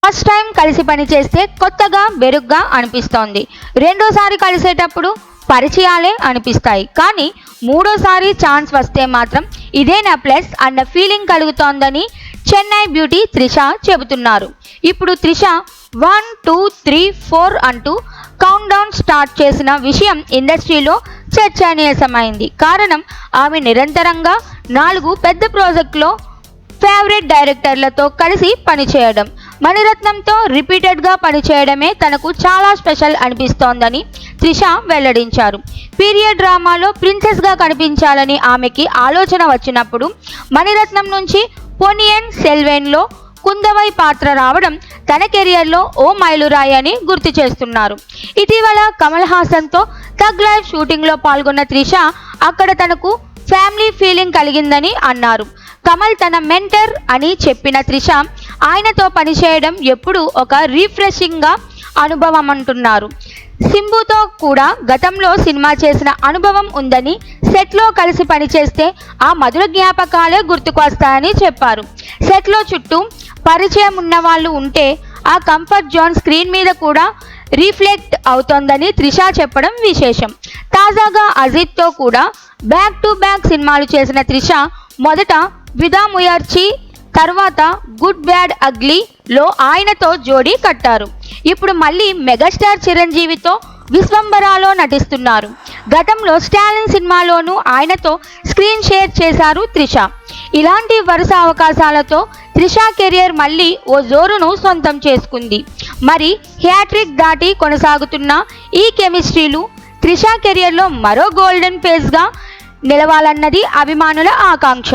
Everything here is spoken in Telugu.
ఫస్ట్ టైం కలిసి పని చేస్తే కొత్తగా బెరుగ్గా అనిపిస్తోంది. రెండోసారి కలిసేటప్పుడు పరిచయాలే అనిపిస్తాయి. కానీ మూడోసారి ఛాన్స్ వస్తే మాత్రం ఇదే నా ప్లస్ అన్న ఫీలింగ్ కలుగుతోందని చెన్నై బ్యూటీ త్రిష చెబుతున్నారు. ఇప్పుడు త్రిష 1, 2, 3, 4 అంటూ కౌంట్ డౌన్ స్టార్ట్ చేసిన విషయం ఇండస్ట్రీలో చర్చనీయాంశమైంది. కారణం ఆమె నిరంతరంగా 4 పెద్ద ప్రాజెక్టులో ఫేవరెట్ డైరెక్టర్లతో కలిసి పనిచేయడం, మణిరత్నంతో రిపీటెడ్గా పనిచేయడమే తనకు చాలా స్పెషల్ అనిపిస్తోందని త్రిష వెల్లడించారు. పీరియడ్ డ్రామాలో ప్రిన్సెస్గా కనిపించాలని ఆమెకి ఆలోచన వచ్చినప్పుడు మణిరత్నం నుంచి పొన్నియిన్ సెల్వన్లో కుందవై పాత్ర రావడం తన కెరియర్లో ఓ మైలురాయి అని గుర్తు చేస్తున్నారు. ఇటీవల కమల్ హాసన్తో థగ్ లైఫ్ షూటింగ్లో పాల్గొన్న త్రిష అక్కడ తనకు ఫ్యామిలీ ఫీలింగ్ కలిగిందని అన్నారు. కమల్ తన మెంటర్ అని చెప్పిన త్రిష ఆయనతో పనిచేయడం ఎప్పుడూ ఒక రిఫ్రెషింగ్గా అనుభవం అంటున్నారు. సింబుతో కూడా గతంలో సినిమా చేసిన అనుభవం ఉందని, సెట్లో కలిసి పనిచేస్తే ఆ మధుర జ్ఞాపకాలే గుర్తుకు వస్తాయని చెప్పారు. సెట్లో చుట్టూ పరిచయం ఉన్న వాళ్ళు ఉంటే ఆ కంఫర్ట్ జోన్ స్క్రీన్ మీద కూడా రిఫ్లెక్ట్ అవుతోందని త్రిష చెప్పడం విశేషం. తాజాగా అజిత్తో కూడా బ్యాక్ టు బ్యాక్ సినిమాలు చేసిన త్రిష మొదట విదా ముయర్చి, తర్వాత గుడ్ బ్యాడ్ అగ్లీలో ఆయనతో జోడీ కట్టారు. ఇప్పుడు మళ్ళీ మెగాస్టార్ చిరంజీవితో విశ్వంబరాలో నటిస్తున్నారు. గతంలో స్టాలిన్ సినిమాలోనూ ఆయనతో స్క్రీన్ షేర్ చేశారు త్రిష. ఇలాంటి వరుస అవకాశాలతో త్రిష కెరియర్ మళ్ళీ ఓ జోరును సొంతం చేసుకుంది. మరి హ్యాట్రిక్ దాటి కొనసాగుతున్న ఈ కెమిస్ట్రీలు త్రిష కెరియర్లో మరో గోల్డెన్ పేజ్గా నిలవాలన్నది అభిమానుల ఆకాంక్ష.